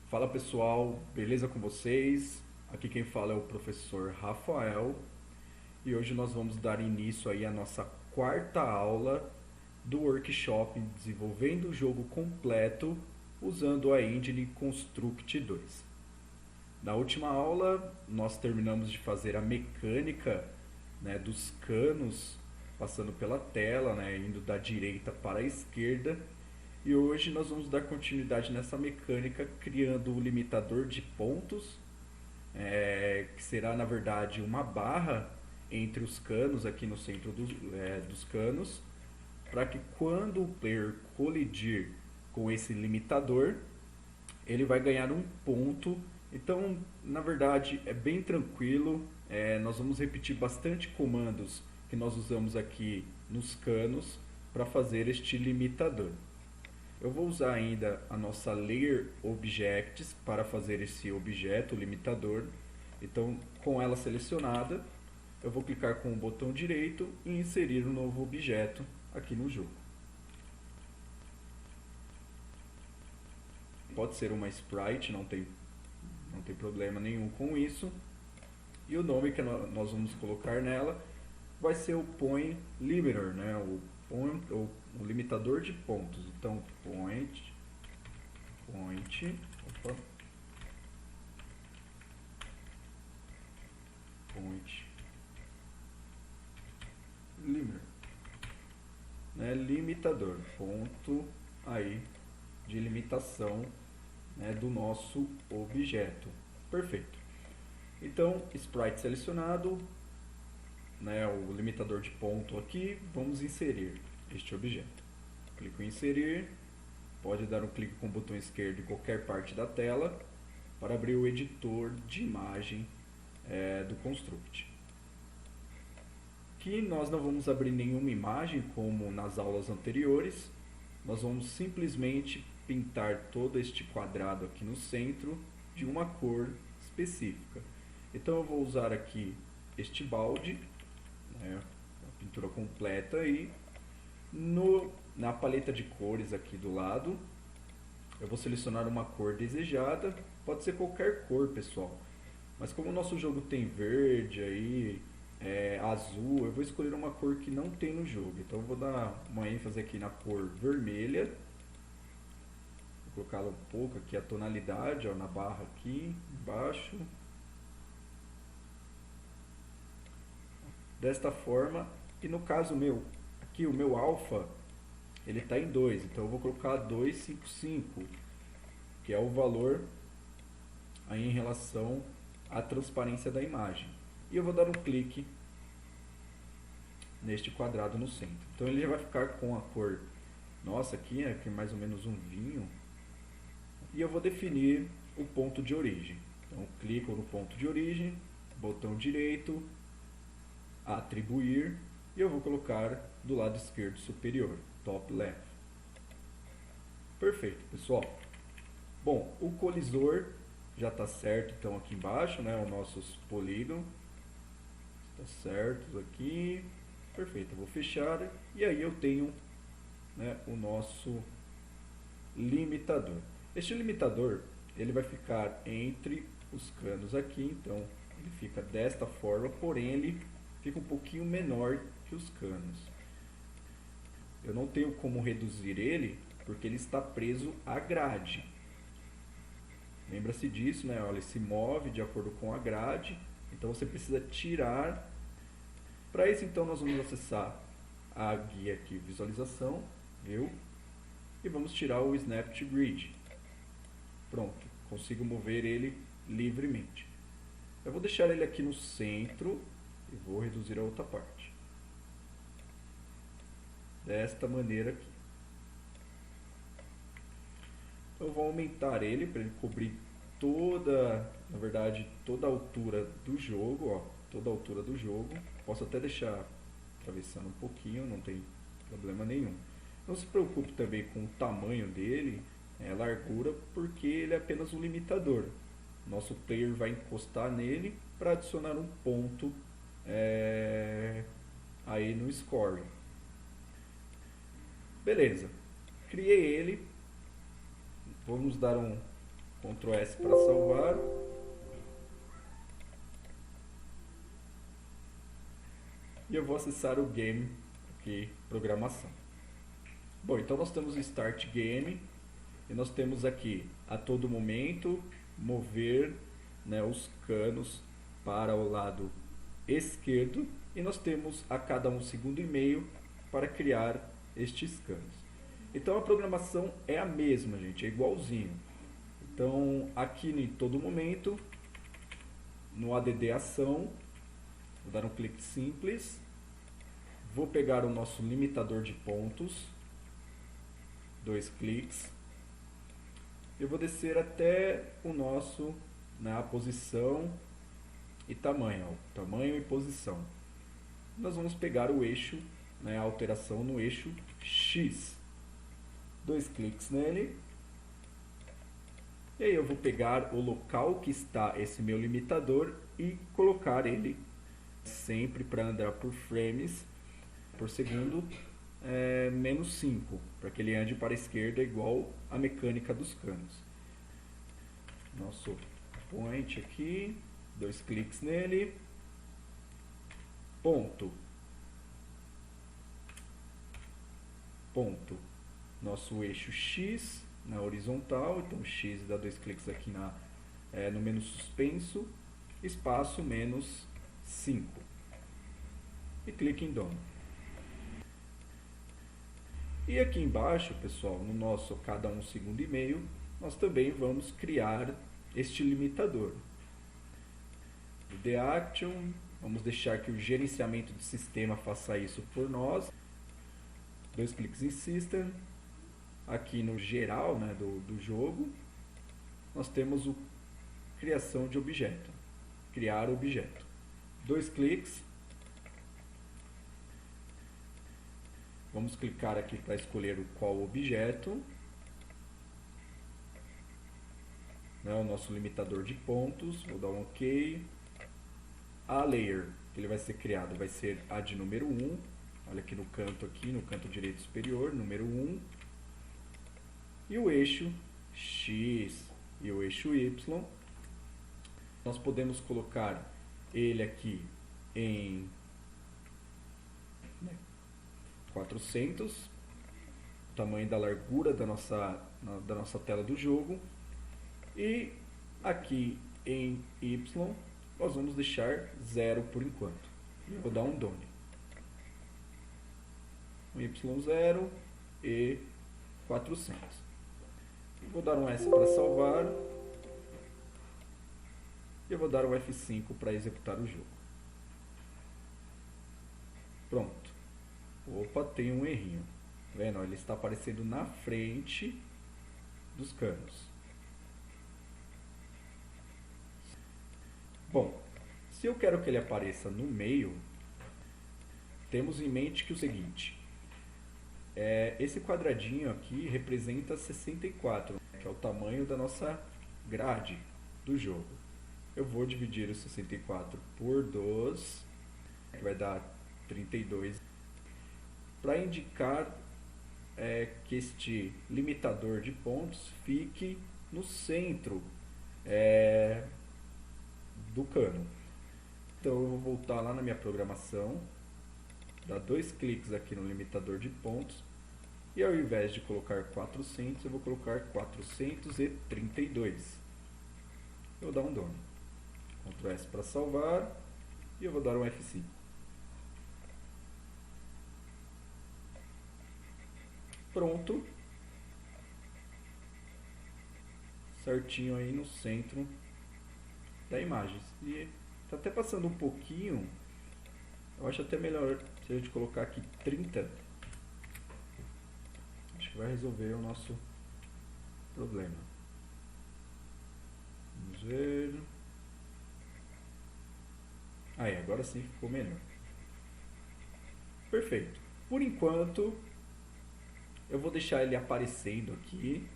Fala pessoal, beleza com vocês? Aqui quem fala é o professor Rafael e hoje nós vamos dar início aí à nossa quarta aula do workshop Desenvolvendo o Jogo Completo usando a Engine Construct 2. Na última aula nós terminamos de fazer a mecânica, dos canos passando pela tela, indo da direita para a esquerda. E hoje nós vamos dar continuidade nessa mecânica criando o limitador de pontos, que será na verdade uma barra entre os canos aqui no centro dos canos, para que quando o player colidir com esse limitador, ele vai ganhar um ponto. Então, na verdade, é bem tranquilo. Nós vamos repetir bastante comandos que nós usamos aqui nos canos para fazer este limitador. Eu vou usar ainda a nossa Layer Objects para fazer esse objeto limitador. Então, com ela selecionada, eu vou clicar com o botão direito e inserir um novo objeto aqui no jogo. Pode ser uma sprite, não tem problema nenhum com isso. E o nome que nós vamos colocar nela vai ser o Point Limiter, o limitador de pontos. Então, point limiter, limitador, ponto aí de limitação, do nosso objeto. Perfeito. Então, sprite selecionado, o limitador de ponto aqui, vamos inserir este objeto. Clico em inserir, pode dar um clique com o botão esquerdo em qualquer parte da tela para abrir o editor de imagem do Construct. Aqui nós não vamos abrir nenhuma imagem como nas aulas anteriores, nós vamos simplesmente pintar todo este quadrado aqui no centro de uma cor específica. Então eu vou usar aqui este balde, a pintura completa aí. Na paleta de cores aqui do lado, eu vou selecionar uma cor desejada, pode ser qualquer cor, pessoal. Mas como o nosso jogo tem verde aí, azul, eu vou escolher uma cor que não tem no jogo. Então eu vou dar uma ênfase aqui na cor vermelha. Vou colocá-la um pouco aqui a tonalidade, na barra aqui embaixo. Desta forma, e no caso meu, aqui o meu alfa, ele está em 2, então eu vou colocar 255, que é o valor aí em relação à transparência da imagem. E eu vou dar um clique neste quadrado no centro. Então ele já vai ficar com a cor, nossa, aqui é mais ou menos um vinho. E eu vou definir o ponto de origem. Então clico no ponto de origem, botão direito, atribuir, e eu vou colocar do lado esquerdo superior, top left. Perfeito, pessoal. Bom, o colisor já está certo, então aqui embaixo, os nossos polígonos. Está certo aqui. Perfeito, eu vou fechar e aí eu tenho o nosso limitador. Este limitador, ele vai ficar entre os canos aqui, então ele fica desta forma, porém ele fica um pouquinho menor que os canos. Eu não tenho como reduzir ele, porque ele está preso à grade. Lembra-se disso, ele se move de acordo com a grade, então você precisa tirar. Para isso, então, nós vamos acessar a guia aqui, visualização, viu? E vamos tirar o Snap to Grid. Pronto, consigo mover ele livremente. Eu vou deixar ele aqui no centro e vou reduzir a outra parte. Desta maneira aqui. Eu vou aumentar ele para ele cobrir na verdade, toda a altura do jogo, toda a altura do jogo. Posso até deixar atravessando um pouquinho, não tem problema nenhum. Não se preocupe também com o tamanho dele, largura, porque ele é apenas um limitador. Nosso player vai encostar nele para adicionar um ponto aí no score. Beleza, criei ele. Vamos dar um Ctrl S para salvar. E eu vou acessar o game, aqui, programação. Bom, então nós temos o Start Game e nós temos aqui, a todo momento, mover, né, os canos para o lado esquerdo e nós temos a cada 1,5 segundos para criar estes canos. Então a programação é a mesma, gente, é igualzinho. Então aqui em todo momento, no ADD Ação, vou dar um clique simples, vou pegar o nosso limitador de pontos, 2 cliques, eu vou descer até o nosso, na posição e tamanho, ó, tamanho e posição. Nós vamos pegar o eixo, né, a alteração no eixo X, 2 cliques nele, e aí eu vou pegar o local que está esse meu limitador e colocar ele sempre para andar por frames por segundo, menos 5, para que ele ande para a esquerda igual a mecânica dos canos. Nosso point aqui, 2 cliques nele, ponto, ponto, nosso eixo X na horizontal, então X dá 2 cliques aqui no menu suspenso, espaço menos 5 e clique em Done. E aqui embaixo, pessoal, no nosso cada 1,5 segundos, nós também vamos criar este limitador. The Action, vamos deixar que o gerenciamento do sistema faça isso por nós. 2 cliques em System. Aqui no geral, né, do jogo, nós temos o criação de objeto. Criar objeto. 2 cliques. Vamos clicar aqui para escolher qual objeto. Né, o nosso limitador de pontos. Vou dar um OK. A layer que ele vai ser criado vai ser a de número 1. Olha aqui no canto direito superior, número 1. E o eixo X e o eixo Y. Nós podemos colocar ele aqui em 400, o tamanho da largura da nossa tela do jogo. E aqui em Y, nós vamos deixar 0 por enquanto. Eu vou dar um Done. Um Y0 e 400. Vou dar um S para salvar. E eu vou dar um F5 para executar o jogo. Pronto. Opa, tem um errinho. Tá vendo? Ele está aparecendo na frente dos canos. Bom, se eu quero que ele apareça no meio, temos em mente que o seguinte, esse quadradinho aqui representa 64, que é o tamanho da nossa grade do jogo. Eu vou dividir o 64 por 2, que vai dar 32, para indicar que este limitador de pontos fique no centro do cano. Então eu vou voltar lá na minha programação, dar 2 cliques aqui no limitador de pontos e ao invés de colocar 400 eu vou colocar 432. Eu vou dar um Done. Ctrl S para salvar e eu vou dar um F5. Pronto. Certinho aí no centro da imagem. E tá até passando um pouquinho. Eu acho até melhor se a gente colocar aqui 30. Acho que vai resolver o nosso problema. Vamos ver. Aí, agora sim ficou melhor. Perfeito. Por enquanto, eu vou deixar ele aparecendo aqui.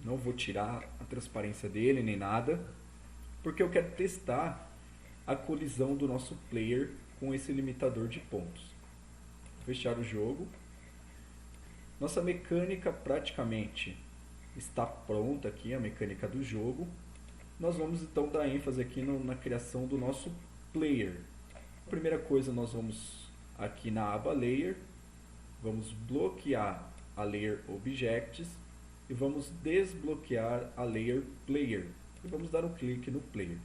Não vou tirar a transparência dele nem nada, porque eu quero testar a colisão do nosso player com esse limitador de pontos. Vou fechar o jogo. Nossa mecânica praticamente está pronta aqui a mecânica do jogo. Nós vamos então dar ênfase aqui na criação do nosso player. A primeira coisa, nós vamos aqui na aba Layer, vamos bloquear a Layer Objects e vamos desbloquear a Layer Player. E vamos dar um clique no Player.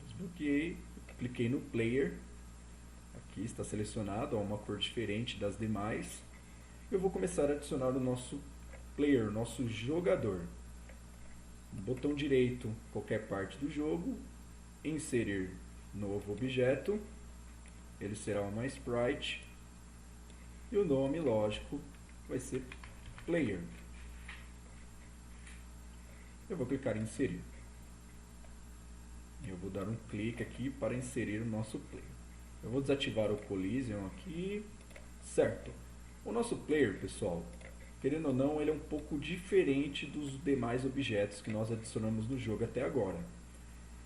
Desbloqueei, cliquei no Player. Aqui está selecionado, uma cor diferente das demais. Eu vou começar a adicionar o nosso player, o nosso jogador. Botão direito, qualquer parte do jogo, inserir novo objeto, ele será uma sprite, e o nome, lógico, vai ser player. Eu vou clicar em inserir. Eu vou dar um clique aqui para inserir o nosso player. Eu vou desativar o collision aqui, certo. O nosso player, pessoal, querendo ou não, ele é um pouco diferente dos demais objetos que nós adicionamos no jogo até agora.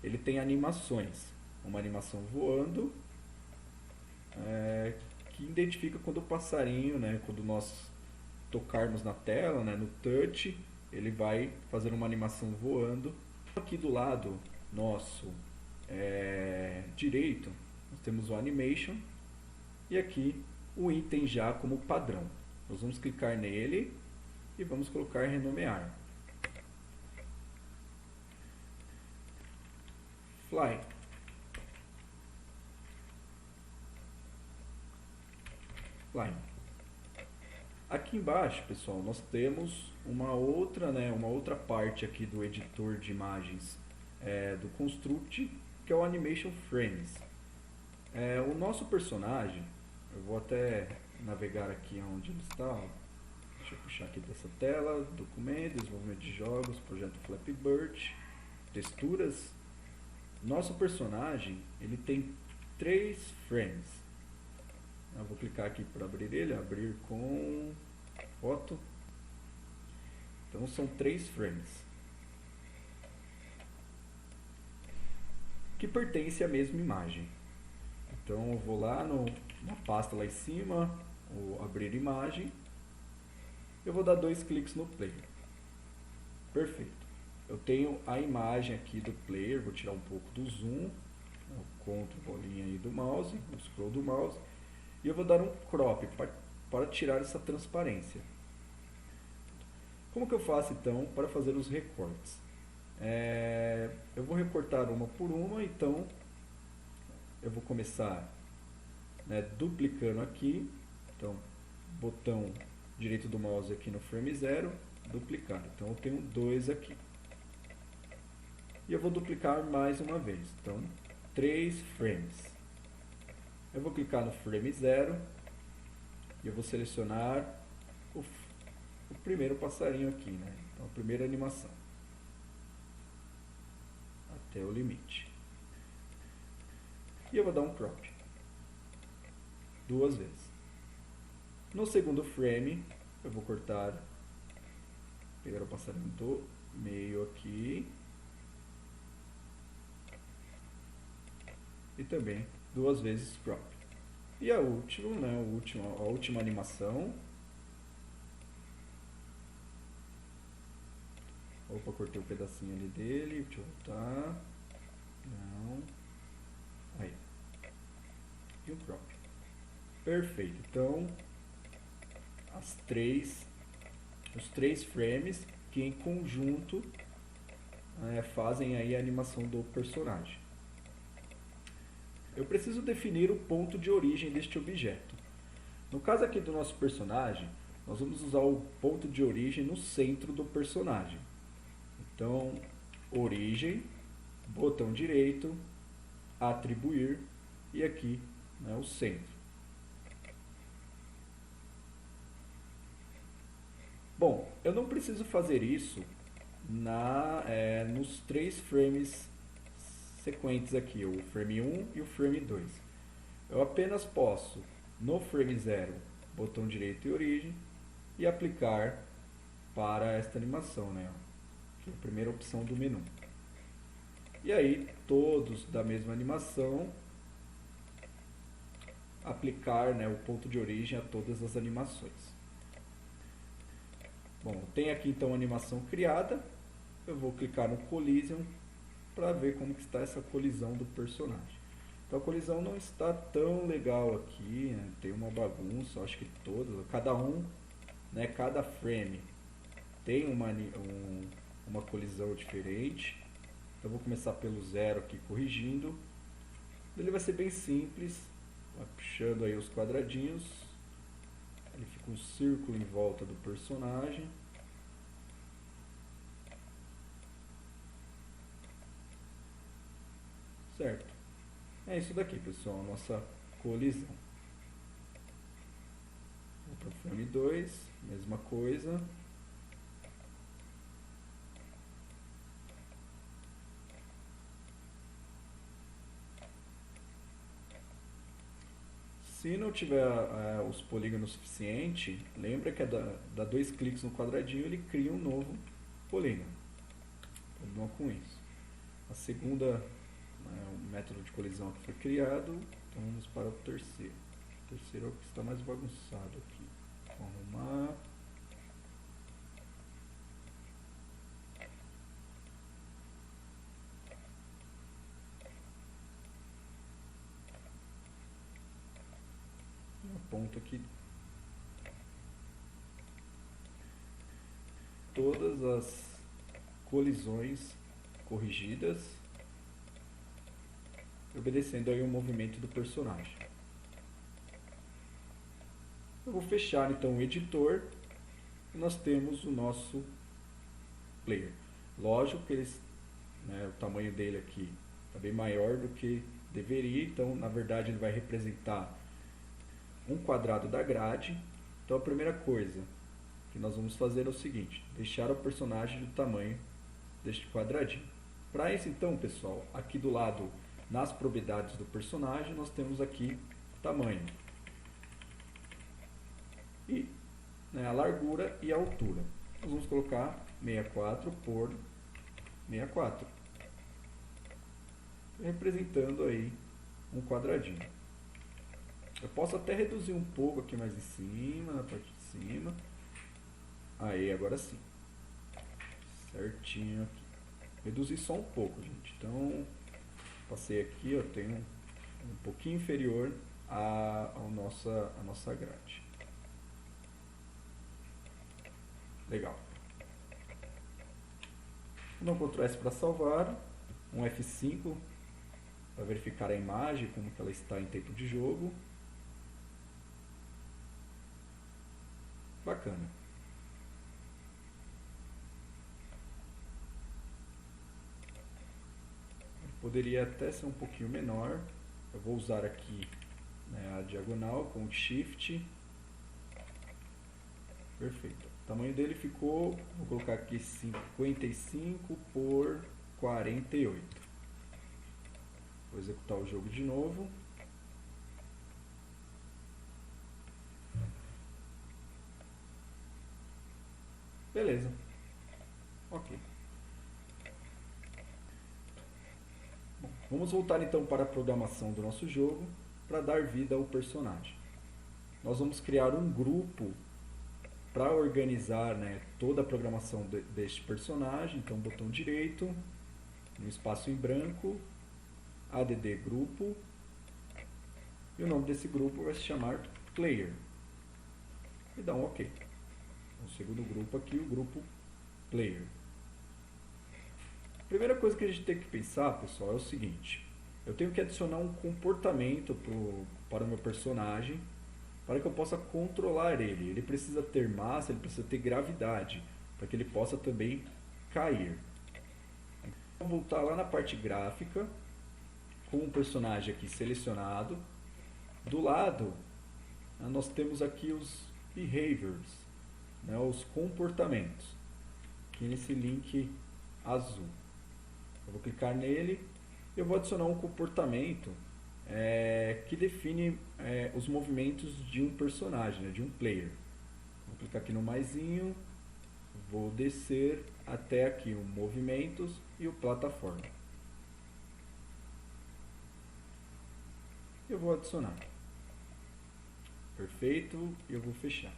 Ele tem animações, uma animação voando, que identifica quando o passarinho, quando nós tocarmos na tela, no touch, ele vai fazer uma animação voando. Aqui do lado nosso direito, nós temos o animation e aqui o item já como padrão. Nós vamos clicar nele e vamos colocar renomear. Fly. Fly. Aqui embaixo, pessoal, nós temos uma outra parte aqui do editor de imagens do Construct, que é o Animation Frames. O nosso personagem, eu vou até navegar aqui onde ele está. Deixa eu puxar aqui dessa tela, documento, desenvolvimento de jogos, projeto Flappy Bird, texturas. Nosso personagem, ele tem 3 frames. Eu vou clicar aqui para abrir ele, abrir com foto. Então são 3 frames que pertencem à mesma imagem. Então eu vou lá na pasta lá em cima, ou abrir imagem. Eu vou dar 2 cliques no player. Perfeito. Eu tenho a imagem aqui do player, vou tirar um pouco do zoom, o Ctrl bolinha aí do mouse, o scroll do mouse, e eu vou dar um crop para tirar essa transparência. Como que eu faço então para fazer os recortes? Eu vou recortar uma por uma, então eu vou começar duplicando aqui, então botão direito do mouse aqui no frame 0, duplicar, então eu tenho 2 aqui. E eu vou duplicar mais uma vez, então 3 frames. Eu vou clicar no frame 0 e eu vou selecionar o primeiro passarinho aqui, então a primeira animação, até o limite. E eu vou dar um crop 2 vezes. No segundo frame, eu vou cortar, pegar o passarinho do meio aqui, e também 2 vezes crop. E a última, a última animação. Opa, cortei um pedacinho ali dele, deixa eu voltar. Não. Aí. E o crop. Perfeito. Então, os 3 frames que em conjunto fazem aí a animação do personagem. Eu preciso definir o ponto de origem deste objeto. No caso aqui do nosso personagem, nós vamos usar o ponto de origem no centro do personagem. Então, origem, botão direito, atribuir, e aqui o centro. Bom, eu não preciso fazer isso nos 3 frames sequentes aqui, o frame 1 e o frame 2. Eu apenas posso, no frame 0, botão direito e origem, e aplicar para esta animação, que é a primeira opção do menu. E aí, todos da mesma animação, aplicar o ponto de origem a todas as animações. Bom, tem aqui então a animação criada. Eu vou clicar no Collision para ver como que está essa colisão do personagem. Então a colisão não está tão legal aqui, né? Tem uma bagunça, acho que todas, cada um, né, cada frame tem uma colisão diferente. Então eu vou começar pelo zero aqui corrigindo. Ele vai ser bem simples, vai puxando aí os quadradinhos. Ele fica um círculo em volta do personagem. Certo. É isso daqui, pessoal, a nossa colisão. Vou para o frame 2, mesma coisa. Se não tiver os polígonos suficiente, lembra que dá dois cliques no quadradinho, ele cria um novo polígono. Problema com isso. A segunda, o método de colisão que foi criado, então vamos para o terceiro. O terceiro é o que está mais bagunçado aqui. Vamos arrumar. Ponto aqui todas as colisões corrigidas, obedecendo aí o movimento do personagem. Eu vou fechar então o editor e nós temos o nosso player. Lógico que o tamanho dele aqui está bem maior do que deveria, então na verdade ele vai representar um quadrado da grade. Então a primeira coisa que nós vamos fazer é o seguinte: deixar o personagem do tamanho deste quadradinho. Para isso então, pessoal, aqui do lado, nas propriedades do personagem, nós temos aqui tamanho e a largura e a altura. Nós vamos colocar 64 por 64, representando aí um quadradinho. Eu posso até reduzir um pouco aqui mais em cima, na parte de cima. Aí, agora sim. Certinho aqui. Reduzi só um pouco, gente. Então, passei aqui, eu tenho um pouquinho inferior à nossa grade. Legal. Vou dar um Ctrl S para salvar. Um F5 para verificar a imagem, como que ela está em tempo de jogo. Bacana. Poderia até ser um pouquinho menor. Eu vou usar aqui a diagonal com o Shift. Perfeito. O tamanho dele ficou, vou colocar aqui 55 por 48. Vou executar o jogo de novo. Beleza. Ok. Bom, vamos voltar então para a programação do nosso jogo para dar vida ao personagem. Nós vamos criar um grupo para organizar toda a programação deste personagem. Então, botão direito, no espaço em branco, add grupo, e o nome desse grupo vai se chamar player. E dá um OK. O segundo grupo aqui, o grupo player. A primeira coisa que a gente tem que pensar, pessoal, é o seguinte: eu tenho que adicionar um comportamento para o meu personagem para que eu possa controlar ele. Ele precisa ter massa, ele precisa ter gravidade, para que ele possa também cair. Então, vou voltar lá na parte gráfica, com o personagem aqui selecionado. Do lado, nós temos aqui os behaviors, os comportamentos, aqui nesse link azul. Eu vou clicar nele e eu vou adicionar um comportamento que define os movimentos de um personagem, de um player. Vou clicar aqui no maisinho, vou descer até aqui o movimentos e o plataforma. Eu vou adicionar. Perfeito, e eu vou fechar.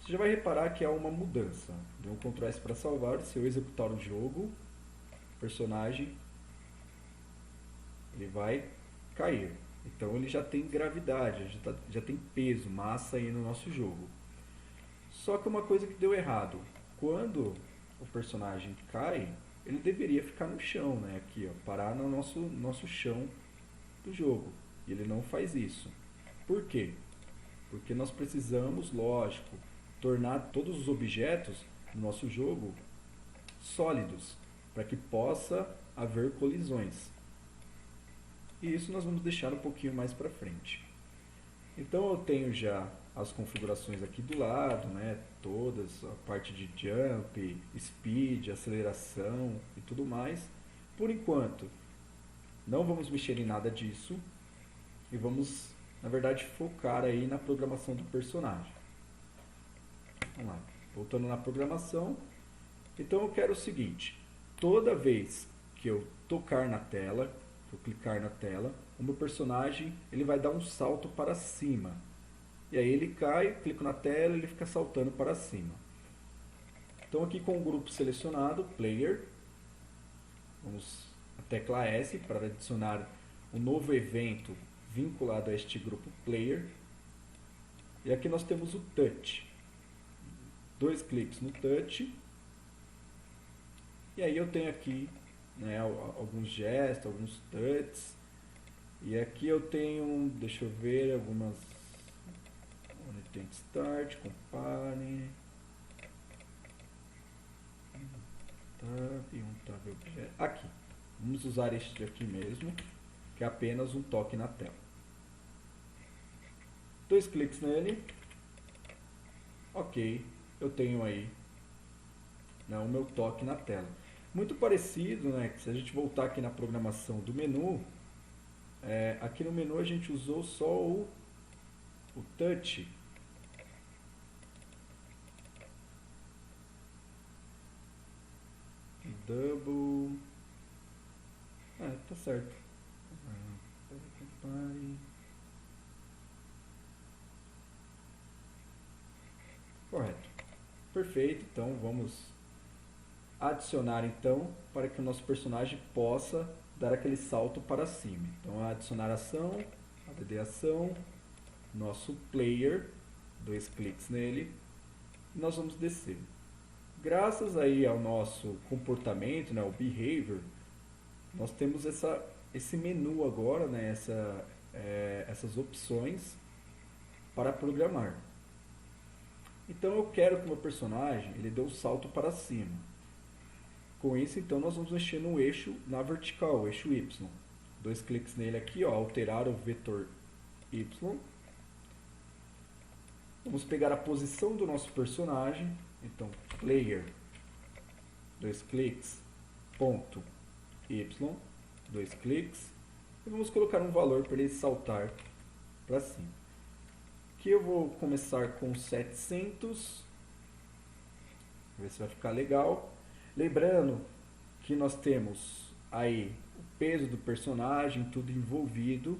você já vai reparar que há uma mudança. Deu um Ctrl S para salvar, se eu executar o jogo, o personagem ele vai cair. Então ele já tem gravidade, já tem peso, massa aí no nosso jogo. Só que uma coisa que deu errado, quando o personagem cai, ele deveria ficar no chão, né? Aqui, ó, parar no nosso chão do jogo. E ele não faz isso. Por quê? Porque nós precisamos, lógico, tornar todos os objetos do nosso jogo sólidos, para que possa haver colisões. E isso nós vamos deixar um pouquinho mais para frente. Então eu tenho já as configurações aqui do lado, né? Todas, a parte de jump, speed, aceleração e tudo mais. Por enquanto, não vamos mexer em nada disso e vamos, na verdade, focar aí na programação do personagem. Vamos lá, voltando na programação. Então eu quero o seguinte, toda vez que eu tocar na tela, que eu clicar na tela, o meu personagem ele vai dar um salto para cima. E aí ele cai, clico na tela e ele fica saltando para cima. Então aqui com o grupo selecionado, Player, vamos a tecla S para adicionar um novo evento vinculado a este grupo Player. E aqui nós temos o Touch. 2 cliques no Touch. E aí eu tenho aqui, né, alguns gestos, alguns touches. E aqui eu tenho, deixa eu ver, algumas... Onde tem Start, Compare... Tab, um tab objeto. Aqui. Vamos usar este aqui mesmo, que é apenas um toque na tela. 2 cliques nele. Ok, eu tenho aí, né, o meu toque na tela. Muito parecido, né, que se a gente voltar aqui na programação do menu, aqui no menu a gente usou só o touch. Double. Tá certo. Correto. Perfeito. Então vamos adicionar então para que o nosso personagem possa dar aquele salto para cima. Então adicionar ação, add ação, nosso player, 2 cliques nele, e nós vamos descer. Graças aí ao nosso comportamento, né, o behavior, nós temos esse menu agora, né, essas opções para programar. Então eu quero que o meu personagem ele dê um salto para cima. Com isso, então, nós vamos mexer no eixo na vertical, o eixo Y. 2 cliques nele aqui, ó, alterar o vetor Y. Vamos pegar a posição do nosso personagem. Então, player, 2 cliques, ponto Y, 2 cliques. E vamos colocar um valor para ele saltar para cima. Aqui eu vou começar com 700. Ver se vai ficar legal. Lembrando que nós temos aí o peso do personagem, tudo envolvido,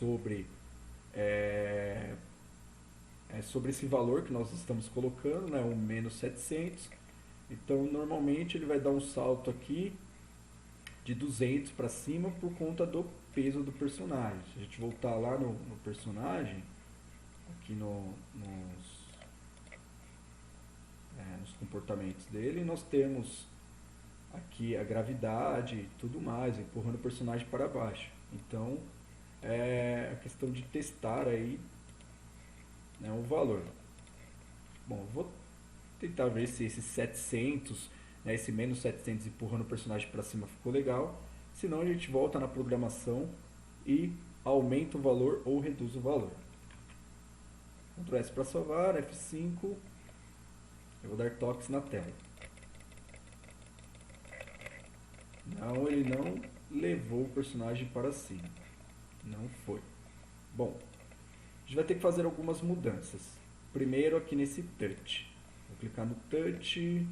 sobre esse valor que nós estamos colocando, né, um menos 700. Então normalmente ele vai dar um salto aqui de 200 para cima por conta do peso do personagem. Se a gente voltar lá no personagem, aqui nos comportamentos dele, nós temos aqui a gravidade e tudo mais, empurrando o personagem para baixo. Então é a questão de testar aí, né, o valor. Bom, vou tentar ver se esse 700, né, esse menos 700 empurrando o personagem para cima ficou legal. Senão a gente volta na programação e aumenta o valor ou reduz o valor. Ctrl S para salvar, F5. Eu vou dar toques na tela. Não, ele não levou o personagem para cima. Não foi. Bom, a gente vai ter que fazer algumas mudanças. Primeiro aqui nesse touch. Vou clicar no touch,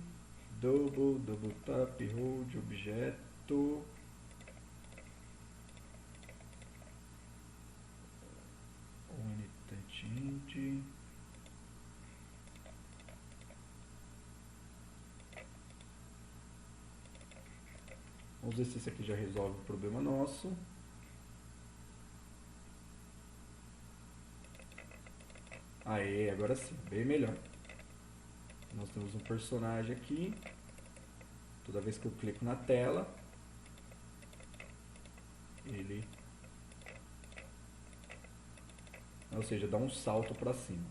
double tap, hold, objeto. Touch. Vamos ver se esse aqui já resolve o problema nosso. Aê, agora sim, bem melhor. Nós temos um personagem aqui. Toda vez que eu clico na tela, ele, ou seja, dá um salto para cima.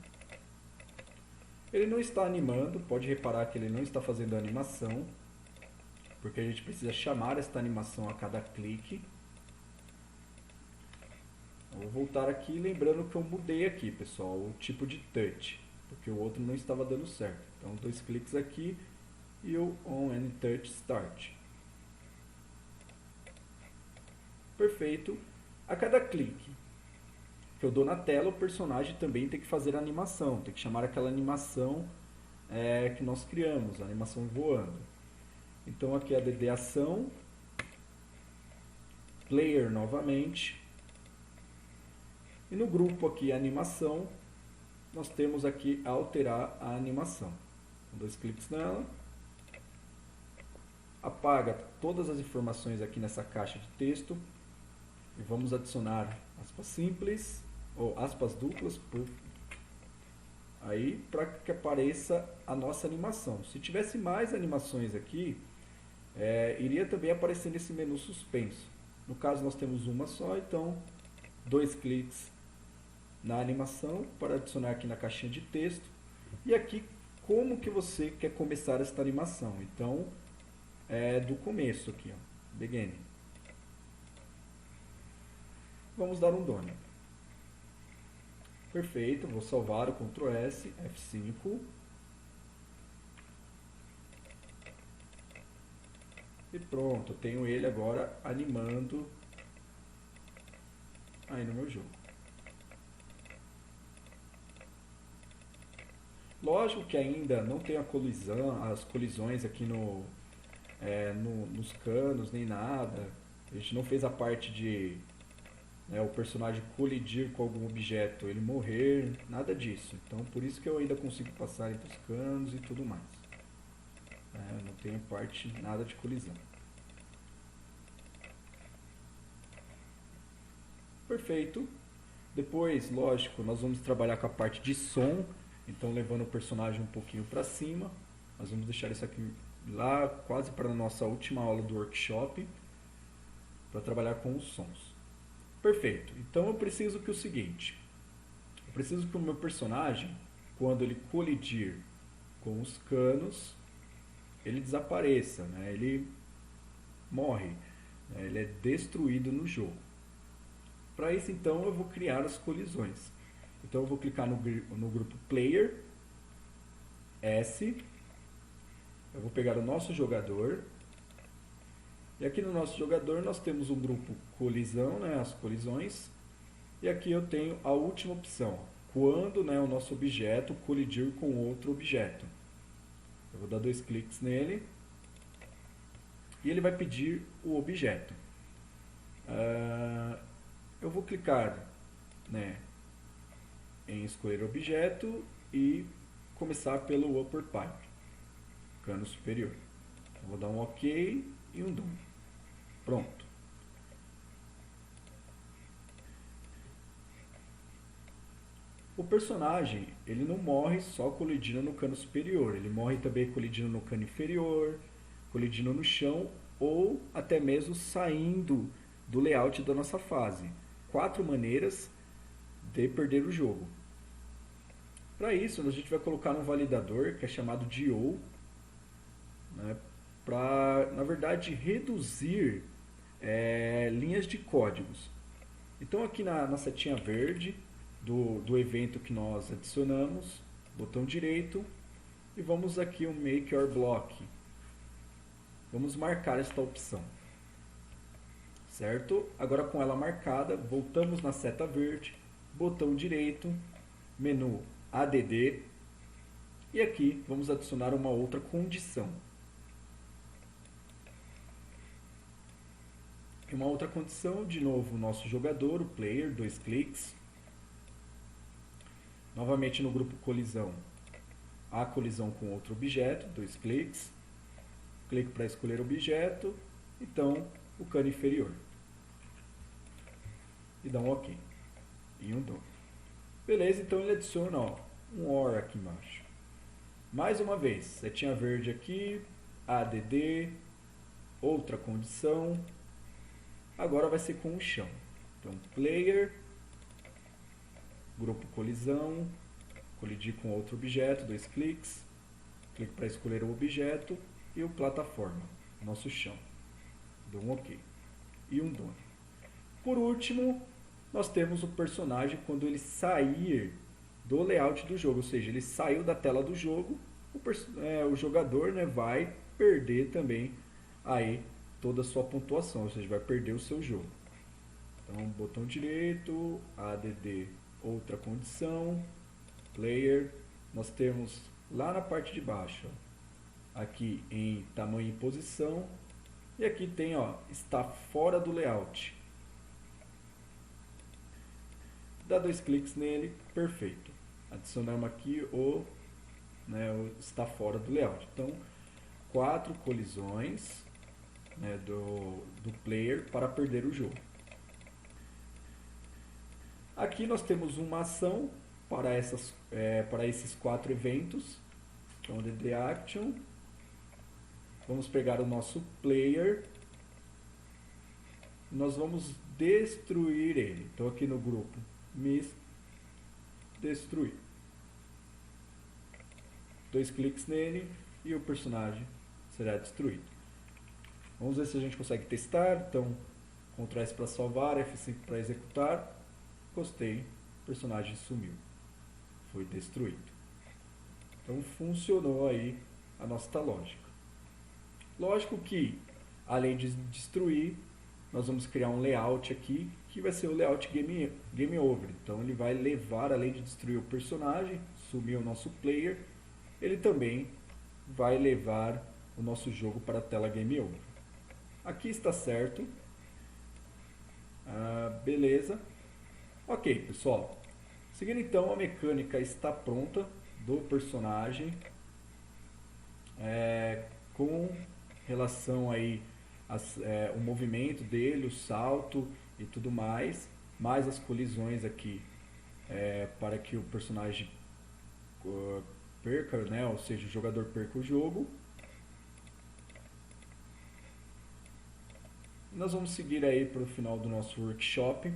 Ele não está animando, pode reparar que ele não está fazendo a animação, porque a gente precisa chamar esta animação a cada clique. Eu vou voltar aqui, lembrando que eu mudei aqui, pessoal, o tipo de touch, porque o outro não estava dando certo. Então, 2 cliques aqui e o On and Touch Start. Perfeito. A cada clique que eu dou na tela, o personagem também tem que fazer a animação, tem que chamar aquela animação que nós criamos, a animação voando. Então aqui é a DD ação, player novamente, e no grupo aqui animação, nós temos aqui alterar a animação. Com 2 cliques nela, apaga todas as informações aqui nessa caixa de texto e vamos adicionar aspas simples ou aspas duplas aí para que apareça a nossa animação. Se tivesse mais animações aqui, iria também aparecer nesse menu suspenso. No caso nós temos uma só, então 2 cliques na animação para adicionar aqui na caixinha de texto. E aqui como que você quer começar esta animação. Então do começo aqui, ó, beginning. Vamos dar um done. Perfeito, vou salvar o Ctrl S, F5. E pronto, eu tenho ele agora animando aí no meu jogo. Lógico que ainda não tem a colisão, as colisões aqui nos canos, nem nada. A gente não fez a parte de o personagem colidir com algum objeto, ele morrer, nada disso. Então por isso que eu ainda consigo passar entre os canos e tudo mais. Não tenho parte nada de colisão. Perfeito. Depois, lógico, nós vamos trabalhar com a parte de som. Então levando o personagem um pouquinho para cima. Nós vamos deixar isso aqui lá quase para a nossa última aula do workshop, para trabalhar com os sons. Perfeito. Então eu preciso que o seguinte, eu preciso que o meu personagem, quando ele colidir com os canos, ele desapareça, né? Ele morre, né? Ele é destruído no jogo. Para isso então eu vou criar as colisões. Então eu vou clicar no grupo Player, S, eu vou pegar o nosso jogador, e aqui no nosso jogador nós temos um grupo colisão, né, as colisões, e aqui eu tenho a última opção, quando o nosso objeto colidir com outro objeto. Eu vou dar 2 cliques nele, e ele vai pedir o objeto. Eu vou clicar em escolher objeto e começar pelo upper pipe, cano superior. Eu vou dar um OK e um done. Pronto. O personagem, ele não morre só colidindo no cano superior, ele morre também colidindo no cano inferior, colidindo no chão ou até mesmo saindo do layout da nossa fase. 4 maneiras de perder o jogo. Para isso, a gente vai colocar um validador que é chamado de DO, né, para, na verdade, reduzir linhas de códigos. Então aqui na setinha verde do evento que nós adicionamos, botão direito, e vamos aqui o Make Your Block. Vamos marcar esta opção. Certo? Agora com ela marcada, voltamos na seta verde, botão direito, menu ADD, e aqui vamos adicionar uma outra condição. Uma outra condição, de novo, o nosso jogador, o player, 2 cliques. Novamente no grupo colisão, a colisão com outro objeto, 2 cliques. Clique para escolher objeto Então, o cano inferior. E dá um OK. E um done. Beleza, então ele adiciona um OR aqui embaixo. Mais uma vez, setinha verde aqui, ADD, outra condição. Agora vai ser com o chão. Então, player, grupo colisão, colidir com outro objeto, 2 cliques, clique para escolher o objeto e o plataforma, nosso chão. Dou um OK. E um done. Por último, nós temos o personagem quando ele sair do layout do jogo, ou seja, ele saiu da tela do jogo, o jogador, né, vai perder também aí toda a sua pontuação, ou seja, vai perder o seu jogo. Então, botão direito, ADD, outra condição, player, nós temos lá na parte de baixo, ó, aqui em tamanho e posição, e aqui tem, ó, está fora do layout. Dá 2 cliques nele, perfeito. Adicionamos aqui o está fora do layout. Então, 4 colisões, né, do player para perder o jogo. Aqui nós temos uma ação para esses 4 eventos. Então, the action. Vamos pegar o nosso player. Nós vamos destruir ele. Então, aqui no grupo, destruir. 2 cliques nele e o personagem será destruído. Vamos ver se a gente consegue testar. Então, Ctrl S para salvar, F5 para executar. Gostei, o personagem sumiu. Foi destruído. Então, funcionou aí a nossa lógica. Lógico que, além de destruir, nós vamos criar um layout aqui, que vai ser o layout game over. Então, ele vai levar, além de destruir o personagem, sumir o nosso player, ele também vai levar o nosso jogo para a tela game over. Aqui está certo. Beleza. Ok, pessoal. Seguindo então, a mecânica está pronta do personagem com relação aí o movimento dele, o salto e tudo mais as colisões aqui para que o personagem perca, né? Ou seja, o jogador perca o jogo. Nós vamos seguir aí para o final do nosso workshop.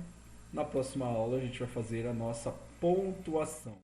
Na próxima aula a gente vai fazer a nossa pontuação.